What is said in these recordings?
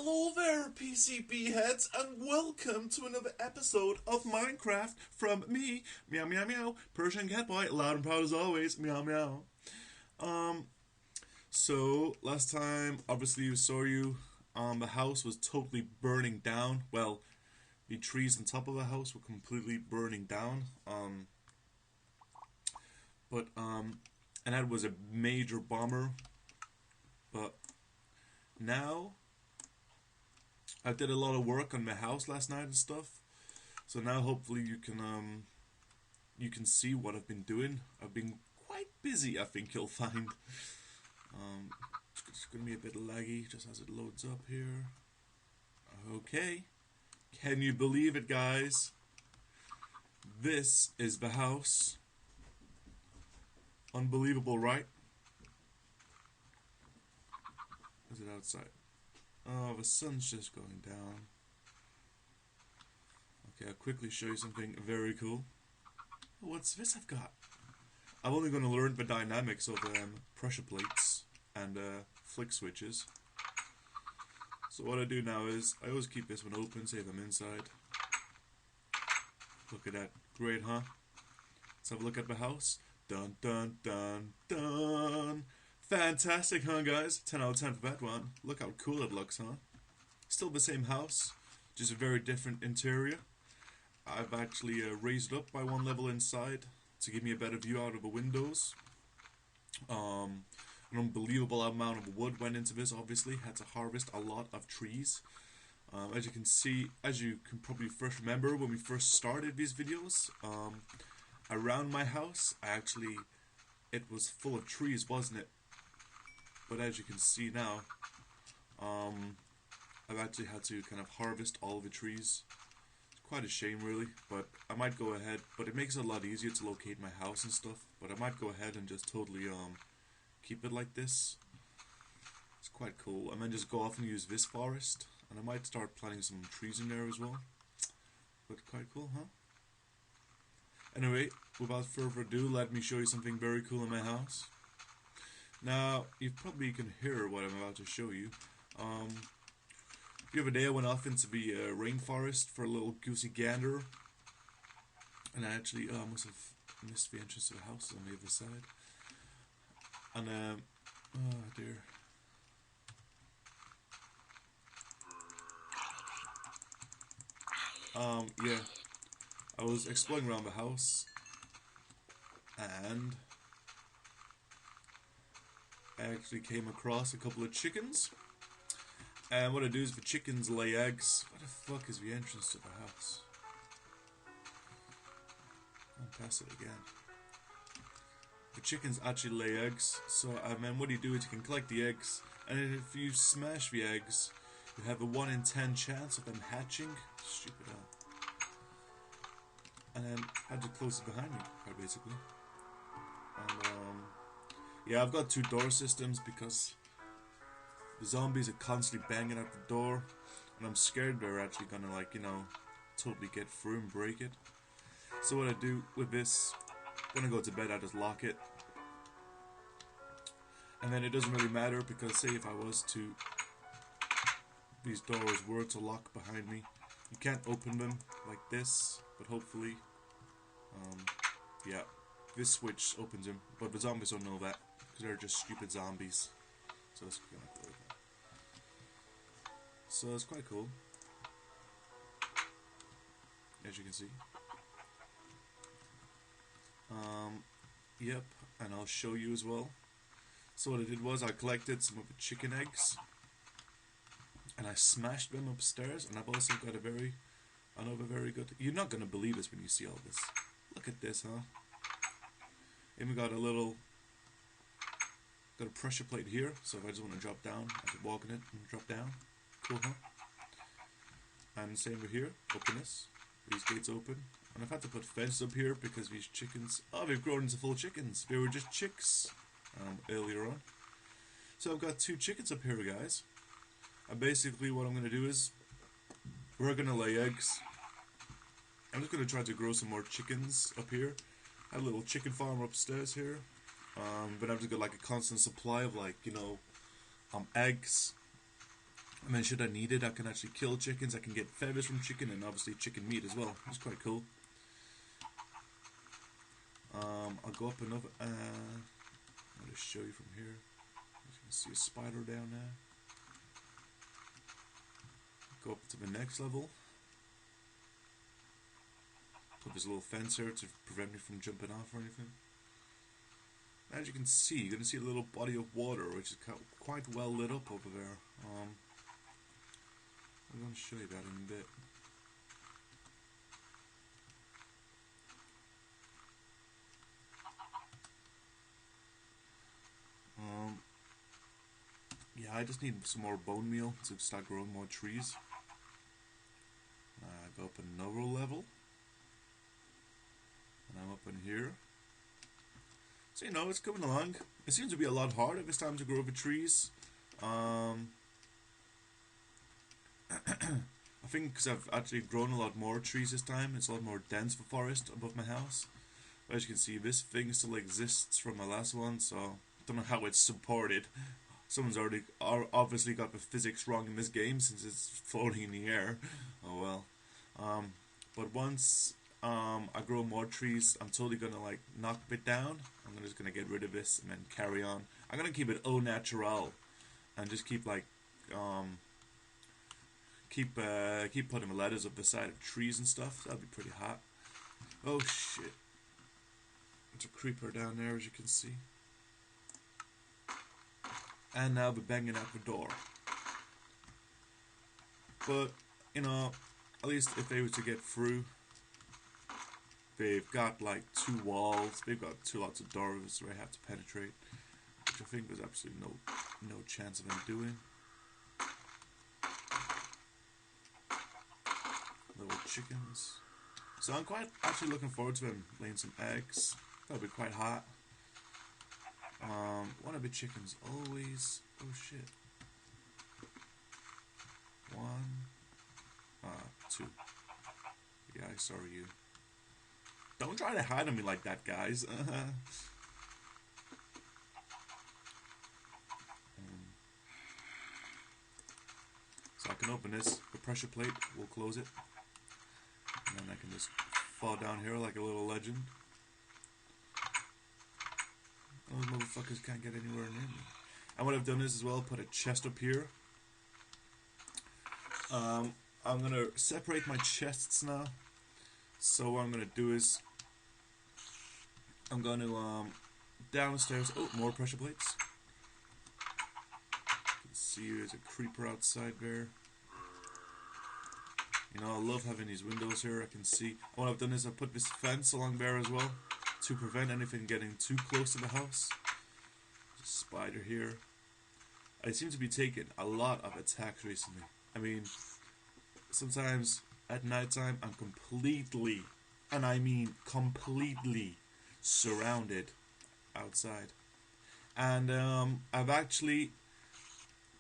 Hello there, PCB heads, and welcome to another episode of Minecraft from me, meow meow meow, Persian cat boy, loud and proud as always, meow meow. Um, so last time, obviously, the house was totally burning down. Well, the trees on top of the house were completely burning down. And that was a major bomber. But now I did a lot of work on my house last night and stuff. So now hopefully you can see what I've been doing. I've been quite busy, I think you'll find. It's gonna be a bit laggy just as it loads up here. Okay. Can you believe it, guys? This is the house. Unbelievable, right? Is it outside? Oh, the sun's just going down. Okay, I'll quickly show you something very cool. What's this I've got? I'm only going to learn the dynamics of pressure plates and flick switches. So what I do now is, I always keep this one open, save them inside. Look at that. Great, huh? Let's have a look at the house. Dun dun dun dun. Fantastic, huh, guys? 10 out of 10 for that one. Look how cool it looks, huh? Still the same house, just a very different interior. I've actually raised it up by one level inside to give me a better view out of the windows. An unbelievable amount of wood went into this, obviously. Had to harvest a lot of trees. As you can see, as you can probably first remember when we first started these videos, around my house, it was full of trees, wasn't it? But as you can see now, I've actually had to kind of harvest all the trees. It's quite a shame, really, but I might go ahead, but it makes it a lot easier to locate my house and stuff, but I might go ahead and just totally keep it like this. It's quite cool. And then just go off and use this forest, and I might start planting some trees in there as well. But quite cool, huh? Anyway, without further ado, let me show you something very cool in my house. Now, you probably can hear what I'm about to show you. The other day I went off into the rainforest for a little goosey gander, and I actually must have missed the entrance to the house on the other side. And oh dear. Yeah, I was exploring around the house, and I actually came across a couple of chickens. And what I do is the chickens lay eggs. What the fuck is the entrance to the house? I'll pass it again. The chickens actually lay eggs. So then what you do is you can collect the eggs, and if you smash the eggs, you have a 1 in 10 chance of them hatching. Stupid hell. And then I had to close it behind me, quite basically. And yeah, I've got 2 door systems because the zombies are constantly banging at the door, and I'm scared they're actually gonna, like, you know, totally get through and break it. So what I do with this, when I go to bed, I just lock it. And then it doesn't really matter, because say if I was to, these doors were to lock behind me, you can't open them like this, but hopefully, yeah, this switch opens them, but the zombies don't know that, because they're just stupid zombies. So that's gonna go like that. So it's quite cool, as you can see. Yep, and I'll show you as well. So what I did was I collected some of the chicken eggs, and I smashed them upstairs, and I've also got another very good, you're not gonna believe this when you see all this. Look at this, huh? And we got a pressure plate here, so if I just want to drop down, I can walk in it and drop down. Cool, huh? And same over here, open this, these gates open, and I've had to put fences up here because these chickens, oh, they've grown into full chickens. They were just chicks earlier on. So I've got 2 chickens up here, guys. And basically what I'm going to do is, we're going to lay eggs. I'm just going to try to grow some more chickens up here. I have a little chicken farm upstairs here. But I've just got like a constant supply of, like, you know, eggs. And then should I need it, I can actually kill chickens. I can get feathers from chicken and obviously chicken meat as well. It's quite cool. I'll go up another. I'll just show you from here. You can see a spider down there. Go up to the next level. Put this little fence here to prevent me from jumping off or anything. As you can see, you're going to see a little body of water which is quite well lit up over there. I'm going to show you that in a bit. Yeah, I just need some more bone meal to start growing more trees. Go up another level. And I'm up in here. So, you know, it's coming along. It seems to be a lot harder this time to grow the trees. I think because I've actually grown a lot more trees this time, it's a lot more dense for forest above my house. But as you can see, this thing still exists from my last one, so I don't know how it's supported. Someone's already obviously got the physics wrong in this game since it's floating in the air. Oh well. But once I grow more trees, I'm totally gonna like knock it down. I'm just gonna get rid of this and then carry on. I'm gonna keep it au natural and just keep like keep putting the ladders up the side of trees and stuff. That'd be pretty hot. Oh shit! There's a creeper down there, as you can see. And now they're banging at the door. But you know, at least if they were to get through, they've got like 2 walls. They've got 2 lots of doors where I have to penetrate, which I think there's absolutely no chance of them doing. Little chickens. So I'm quite actually looking forward to them laying some eggs. That'll be quite hot. One of the chickens always. Oh shit. 1. 2. Yeah, I saw you. Don't try to hide on me like that, guys. So I can open this. The pressure plate will close it. And then I can just fall down here like a little legend. Those motherfuckers can't get anywhere near me. And what I've done is as well put a chest up here. I'm gonna separate my chests now. So what I'm gonna do is I'm gonna downstairs. Oh, more pressure plates. You can see there's a creeper outside there. You know, I love having these windows here. I can see. And what I've done is I've put this fence along there as well to prevent anything getting too close to the house. There's a spider here. I seem to be taking a lot of attacks recently. I mean, sometimes at night time I'm completely, and I mean completely, surrounded outside. And I've actually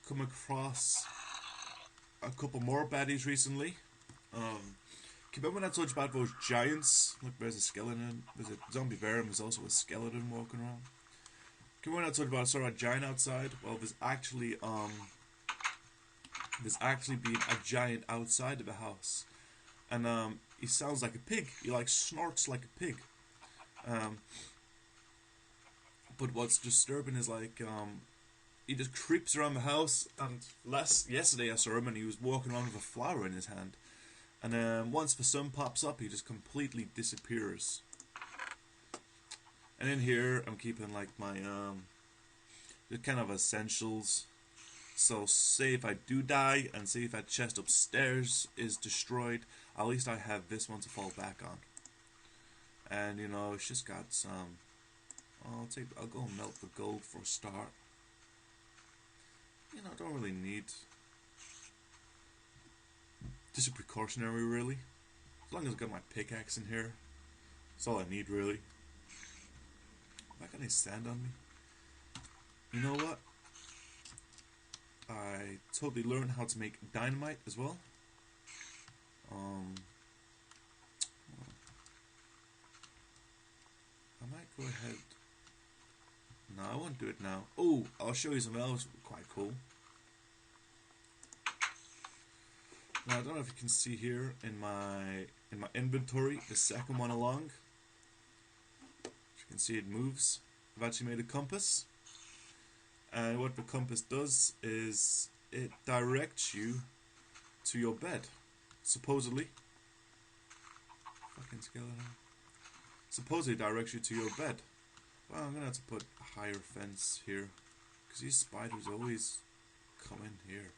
come across a couple more baddies recently. Remember when I told you about those giants? Look, there's a skeleton. There's a zombie bear and there's also a skeleton walking around. Remember when I told you about I saw a giant outside? Well, there's actually been a giant outside of the house, and he sounds like a pig. He like snorts like a pig. But what's disturbing is like he just creeps around the house. And yesterday I saw him and he was walking around with a flower in his hand. And once the sun pops up, he just completely disappears. And in here, I'm keeping like my the kind of essentials. So say if I do die, and say if that chest upstairs is destroyed, at least I have this one to fall back on. And you know, it's just got some. I'll go and melt the gold for a start. You know, I don't really need. Just a precautionary, really. As long as I've got my pickaxe in here, that's all I need, really. Why can't they stand on me? You know what? I totally learned how to make dynamite as well. I might go ahead. No, I won't do it now. Oh, I'll show you something else quite cool. Now I don't know if you can see here in my inventory the second one along. As you can see, it moves. I've actually made a compass, and what the compass does is it directs you to your bed, supposedly. Fucking skeleton. Supposedly directs you to your bed. Well, I'm gonna have to put a higher fence here, because these spiders always come in here.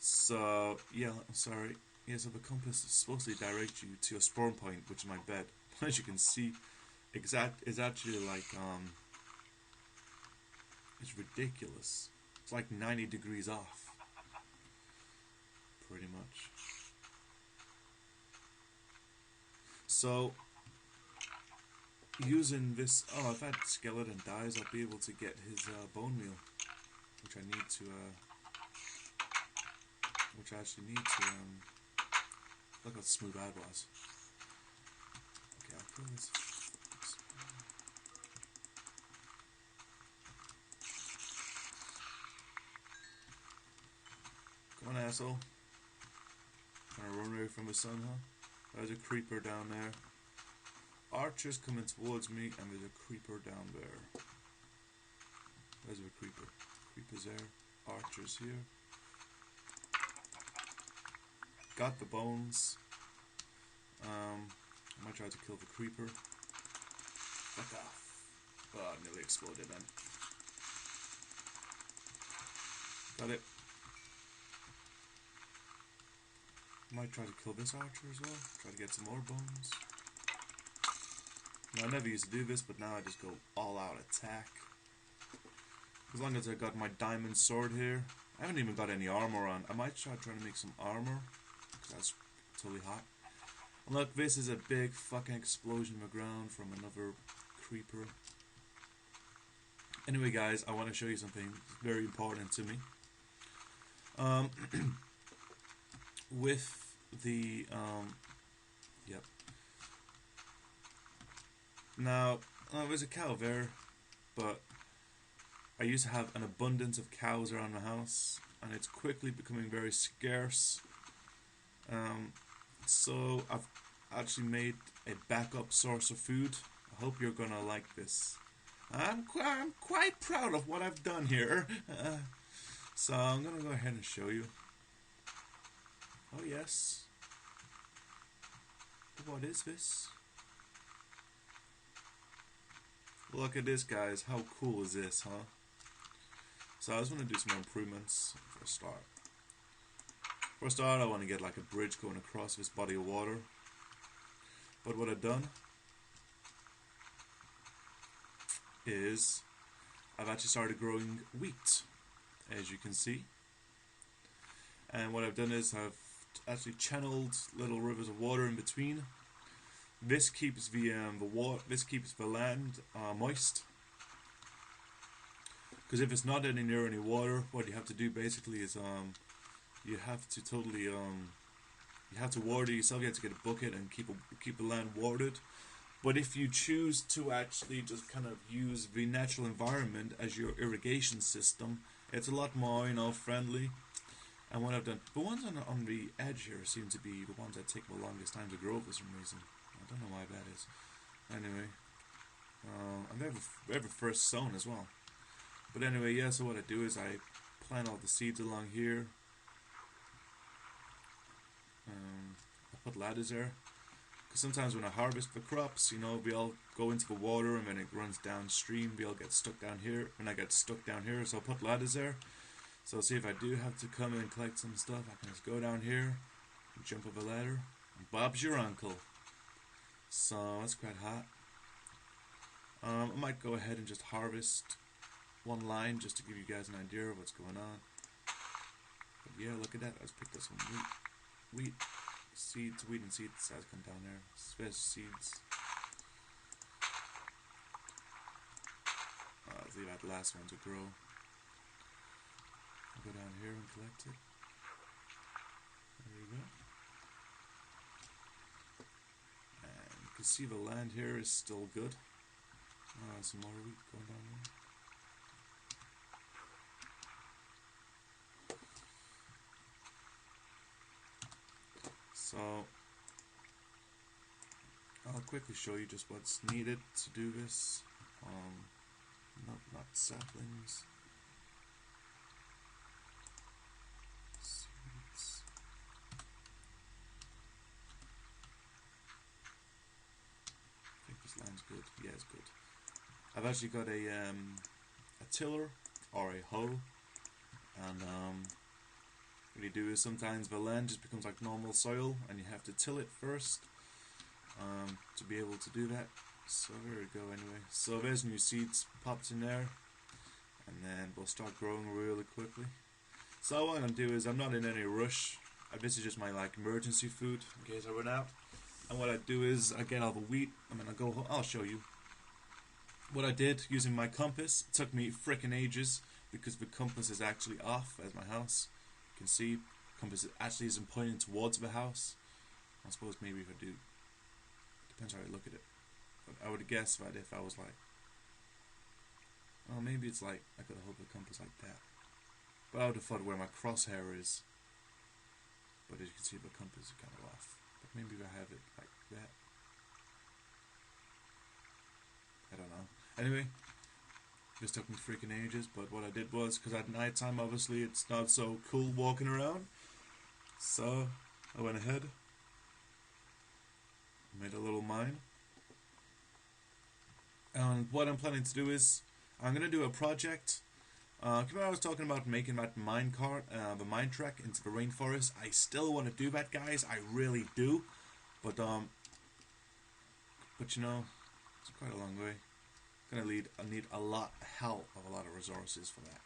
So, yeah, I'm sorry. Yeah, so the compass is supposed to direct you to your spawn point, which is my bed. As you can see, it's actually like, it's ridiculous. It's like 90 degrees off. Pretty much. So, using this, oh, if that skeleton dies, I'll be able to get his bone meal, which I need to, which I actually need to, look how smooth that was. Okay, I'll kill this. Come on, asshole. Trying to run away from the sun, huh? There's a creeper down there. Archers coming towards me, and there's a creeper down there. There's a creeper. Creeper's there. Archers here. Got the bones. I might try to kill the creeper. Fuck off. Oh, it nearly exploded then. Got it. Might try to kill this archer as well. Try to get some more bones. Now, I never used to do this, but now I just go all out attack. As long as I got my diamond sword here. I haven't even got any armor on. I might try to make some armor, because that's totally hot. And look, this is a big fucking explosion in the ground from another creeper. Anyway, guys, I want to show you something very important to me. With the, yep. Now, there's a cow there, but I used to have an abundance of cows around the house, and it's quickly becoming very scarce. So I've actually made a backup source of food. I hope you're gonna like this. I'm quite proud of what I've done here. So I'm gonna go ahead and show you. Oh yes. What is this? Look at this, guys. How cool is this, huh? So I just want to do some improvements for a start. For a start, I want to get like a bridge going across this body of water. But what I've done is I've actually started growing wheat, as you can see. And what I've done is I've actually channeled little rivers of water in between. This keeps the land moist. Because if it's not any near any water, what you have to do basically is you have to totally you have to water yourself. You have to get a bucket and keep the land watered. But if you choose to actually just kind of use the natural environment as your irrigation system, it's a lot more, friendly. And what I've done, the ones on the edge here seem to be the ones that take the longest time to grow for some reason. I don't know why that is. Anyway, and they're the first sown as well. But anyway, yeah, so what I do is I plant all the seeds along here. I put ladders there. Because sometimes when I harvest the crops, we all go into the water and then it runs downstream. We all get stuck down here. And I get stuck down here, so I'll put ladders there. So see if I do have to come and collect some stuff, I can just go down here, jump up a ladder, and Bob's your uncle. So that's quite hot. I might go ahead and just harvest one line just to give you guys an idea of what's going on. But yeah, look at that. I just picked up some wheat seeds, wheat and seeds. Has come down there. Fresh seeds. Let's leave that last one to grow. I'll go down here and collect it. There you go. And you can see the land here is still good. Some more wheat going down there. So I'll quickly show you just what's needed to do this. Not saplings. Seeds. I think this line's good. Yeah, it's good. I've actually got a tiller or a hoe, and what you do is sometimes the land just becomes like normal soil, and you have to till it first to be able to do that. So there we go. Anyway, so there's new seeds popped in there, and then we'll start growing really quickly. So what I'm gonna do is I'm not in any rush. This is just my like emergency food in case I run out. And what I do is I get all the wheat. I'm gonna go. I'll show you what I did using my compass. It took me frickin' ages because the compass is actually off as my house. You can see compass actually isn't pointing towards the house. I suppose maybe if I do, depends how I look at it. But I would guess that if I was like, oh, maybe it's like I could hold the compass like that. But I would have thought where my crosshair is. But as you can see, the compass is kind of off. But maybe if I have it like that. I don't know. Anyway, this took me freaking ages. But what I did was, because at night time, obviously, it's not so cool walking around. So I went ahead, made a little mine. And what I'm planning to do is, I'm going to do a project. Remember I was talking about making that mine cart, the mine trek into the rainforest. I still want to do that, guys. I really do. But you know, it's quite a long way. I need a lot of resources for that.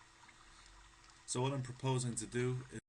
So what I'm proposing to do is